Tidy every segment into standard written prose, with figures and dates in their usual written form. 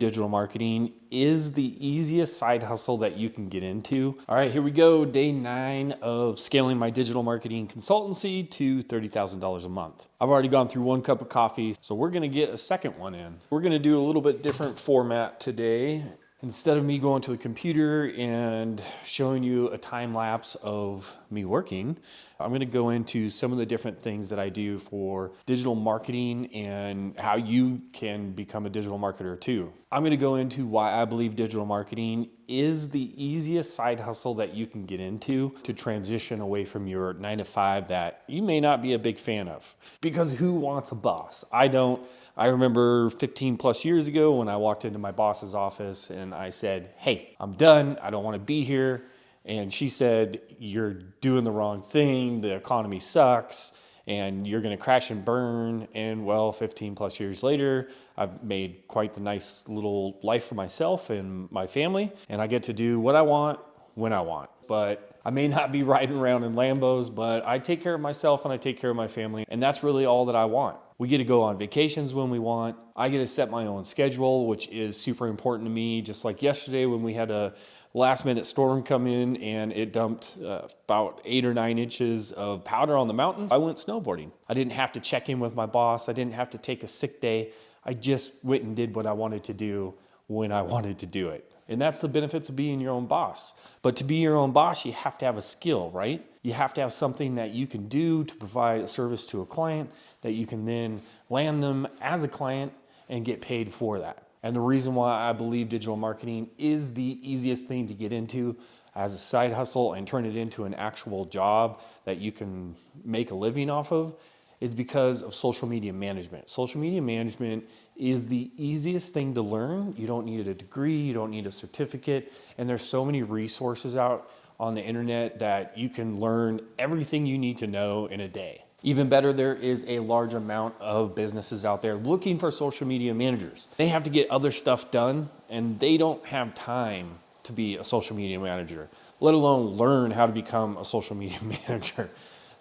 Digital marketing is the easiest side hustle that you can get into. All right, here we go. Day 9 of scaling my digital marketing consultancy to $30,000 a month. I've already gone through 1 cup of coffee, so we're gonna get a second one in. We're gonna do a little bit different format today. Instead of me going to the computer and showing you a time lapse of me working, I'm gonna go into some of the different things that I do for digital marketing and how you can become a digital marketer too. I'm gonna go into why I believe digital marketing is the easiest side hustle that you can get into to transition away from your 9 to 5 that you may not be a big fan of. Because who wants a boss? I don't. I remember 15 plus years ago when I walked into my boss's office and I said, "Hey, I'm done. I don't want to be here." And she said, "You're doing the wrong thing. The economy sucks and you're going to crash and burn." And well, 15 plus years later, I've made quite the nice little life for myself and my family. And I get to do what I want when I want. But I may not be riding around in Lambos, but I take care of myself and I take care of my family. And that's really all that I want. We get to go on vacations when we want. I get to set my own schedule, which is super important to me. Just like yesterday when we had a last minute storm come in and it dumped about 8 or 9 inches of powder on the mountain, I went snowboarding. I didn't have to check in with my boss. I didn't have to take a sick day. I just went and did what I wanted to do when I wanted to do it. And that's the benefits of being your own boss. But to be your own boss, you have to have a skill, right? You have to have something that you can do to provide a service to a client that you can then land them as a client and get paid for that. And the reason why I believe digital marketing is the easiest thing to get into as a side hustle and turn it into an actual job that you can make a living off of is because of social media management. Social media management is the easiest thing to learn. You don't need a degree, you don't need a certificate, and there's so many resources out on the internet that you can learn everything you need to know in a day. Even better, there is a large amount of businesses out there looking for social media managers. They have to get other stuff done and they don't have time to be a social media manager, let alone learn how to become a social media manager.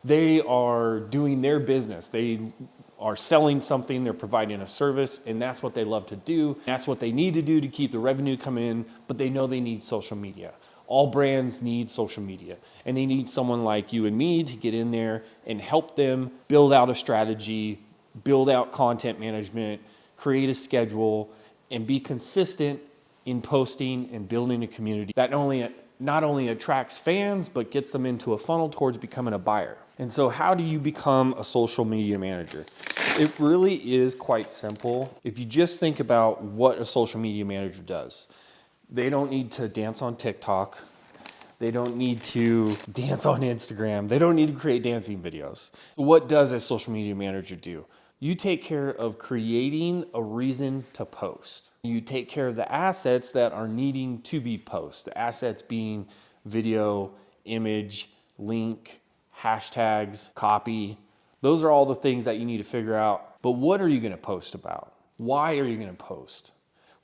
They are doing their business. They are selling something, they're providing a service, and that's what they love to do. That's what they need to do to keep the revenue coming in, but they know they need social media. All brands need social media, and they need someone like you and me to get in there and help them build out a strategy, build out content management, create a schedule, and be consistent in posting and building a community that not only attracts fans, but gets them into a funnel towards becoming a buyer. And so how do you become a social media manager? It really is quite simple. If you just think about what a social media manager does, they don't need to dance on TikTok. They don't need to dance on Instagram. They don't need to create dancing videos. What does a social media manager do? You take care of creating a reason to post. You take care of the assets that are needing to be posted. The assets being video, image, link, hashtags, copy. Those are all the things that you need to figure out. But what are you going to post about? Why are you going to post?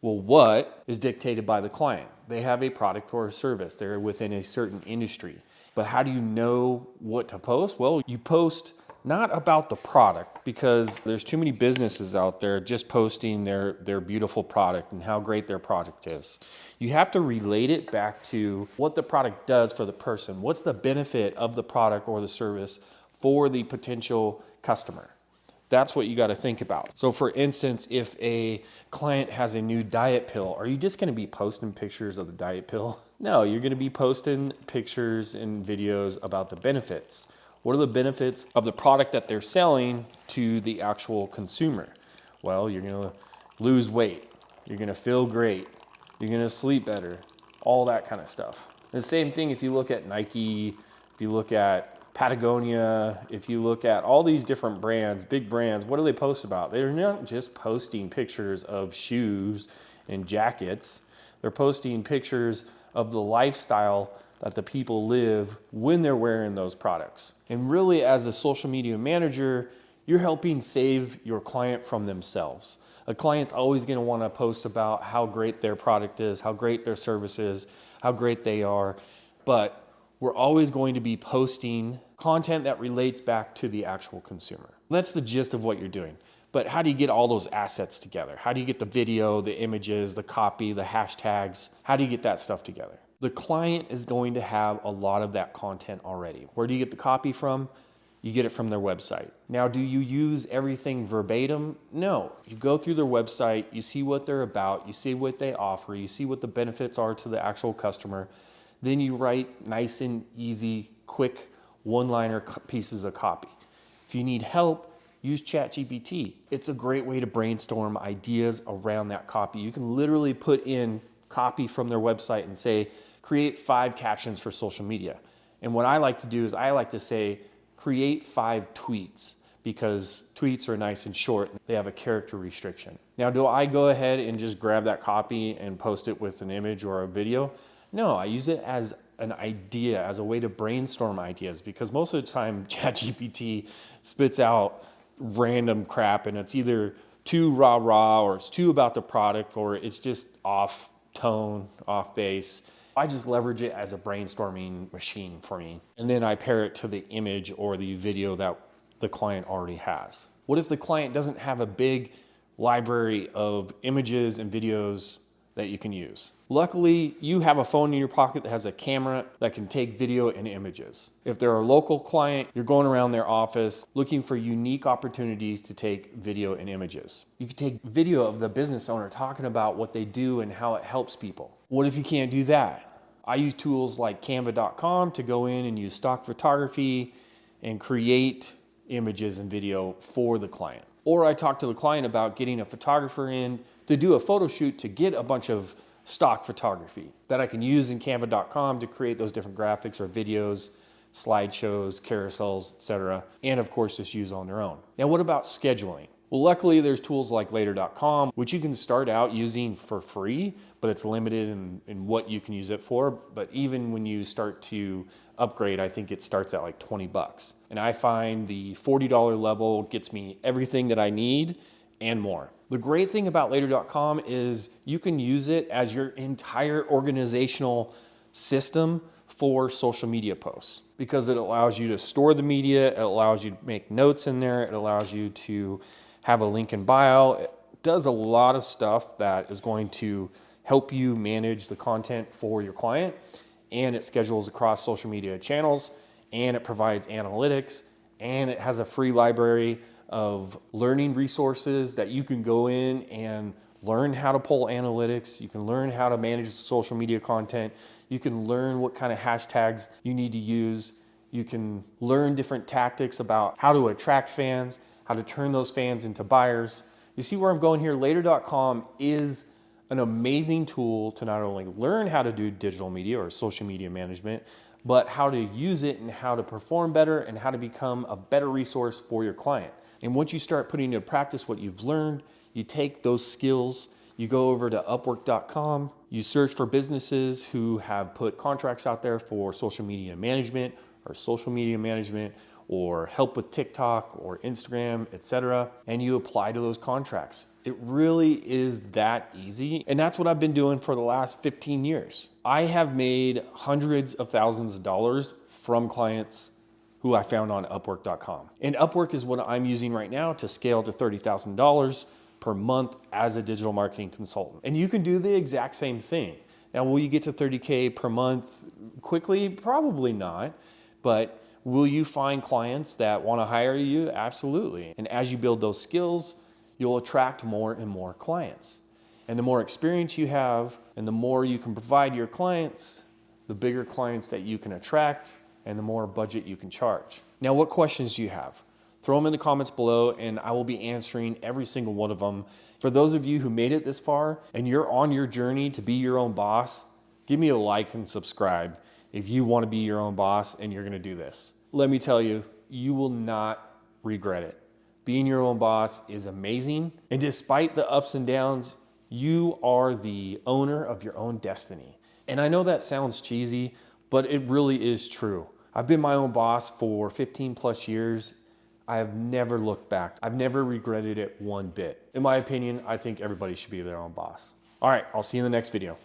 Well, what is dictated by the client? They have a product or a service. They're within a certain industry. But how do you know what to post? Well, you post not about the product, because there's too many businesses out there just posting their beautiful product and how great their product is. You have to relate it back to what the product does for the person. What's the benefit of the product or the service for the potential customer? That's what you got to think about. So for instance, if a client has a new diet pill, are you just going to be posting pictures of the diet pill? No, you're going to be posting pictures and videos about the benefits. What are the benefits of the product that they're selling to the actual consumer? Well, you're going to lose weight. You're going to feel great. You're going to sleep better. All that kind of stuff. The same thing if you look at Nike, if you look at Patagonia, if you look at all these different brands, big brands, what do they post about? They're not just posting pictures of shoes and jackets. They're posting pictures of the lifestyle that the people live when they're wearing those products. And really, as a social media manager, you're helping save your client from themselves. A client's always going to want to post about how great their product is, how great their service is, how great they are, but we're always going to be posting content that relates back to the actual consumer. That's the gist of what you're doing. But how do you get all those assets together? How do you get the video, the images, the copy, the hashtags? How do you get that stuff together? The client is going to have a lot of that content already. Where do you get the copy from? You get it from their website. Now, do you use everything verbatim? No. You go through their website, you see what they're about, you see what they offer, you see what the benefits are to the actual customer. Then you write nice and easy, quick one-liner pieces of copy. If you need help, use ChatGPT. It's a great way to brainstorm ideas around that copy. You can literally put in copy from their website and say, create 5 captions for social media. And what I like to do is I like to say, create 5 tweets, because tweets are nice and short. They have a character restriction. Now, do I go ahead and just grab that copy and post it with an image or a video? No, I use it as an idea, as a way to brainstorm ideas, because most of the time ChatGPT spits out random crap and it's either too rah-rah or it's too about the product or it's just off tone, off base. I just leverage it as a brainstorming machine for me. And then I pair it to the image or the video that the client already has. What if the client doesn't have a big library of images and videos that you can use? Luckily, you have a phone in your pocket that has a camera that can take video and images. If they're a local client, you're going around their office looking for unique opportunities to take video and images. You can take video of the business owner talking about what they do and how it helps people. What if you can't do that? I use tools like canva.com to go in and use stock photography and create images and video for the client. Or I talk to the client about getting a photographer in to do a photo shoot to get a bunch of stock photography that I can use in canva.com to create those different graphics or videos, slideshows, carousels, etc. And of course, just use on their own. Now, what about scheduling? Well, luckily there's tools like later.com, which you can start out using for free, but it's limited in what you can use it for. But even when you start to upgrade, I think it starts at like 20 bucks. And I find the $40 level gets me everything that I need and more. The great thing about later.com is you can use it as your entire organizational system for social media posts, because it allows you to store the media, it allows you to make notes in there, it allows you to have a link in bio. It does a lot of stuff that is going to help you manage the content for your client, and it schedules across social media channels, and it provides analytics, and it has a free library of learning resources that you can go in and learn how to pull analytics. You can learn how to manage social media content. You can learn what kind of hashtags you need to use. You can learn different tactics about how to attract fans, how to turn those fans into buyers. You see where I'm going here? Later.com is an amazing tool to not only learn how to do digital media or social media management, but how to use it and how to perform better and how to become a better resource for your client. And once you start putting into practice what you've learned, you take those skills, you go over to upwork.com, you search for businesses who have put contracts out there for social media management or help with TikTok or Instagram, etc., and you apply to those contracts. It really is that easy. And that's what I've been doing for the last 15 years. I have made hundreds of thousands of dollars from clients who I found on upwork.com. And Upwork is what I'm using right now to scale to $30,000 per month as a digital marketing consultant. And you can do the exact same thing. Now, will you get to 30K per month quickly? Probably not. But will you find clients that want to hire you? Absolutely. And as you build those skills, you'll attract more and more clients. And the more experience you have and the more you can provide your clients, the bigger clients that you can attract and the more budget you can charge. Now, what questions do you have? Throw them in the comments below and I will be answering every single one of them. For those of you who made it this far and you're on your journey to be your own boss, give me a like and subscribe if you want to be your own boss and you're going to do this. Let me tell you, you will not regret it. Being your own boss is amazing. And despite the ups and downs, you are the owner of your own destiny. And I know that sounds cheesy, but it really is true. I've been my own boss for 15 plus years. I have never looked back. I've never regretted it one bit. In my opinion, I think everybody should be their own boss. All right, I'll see you in the next video.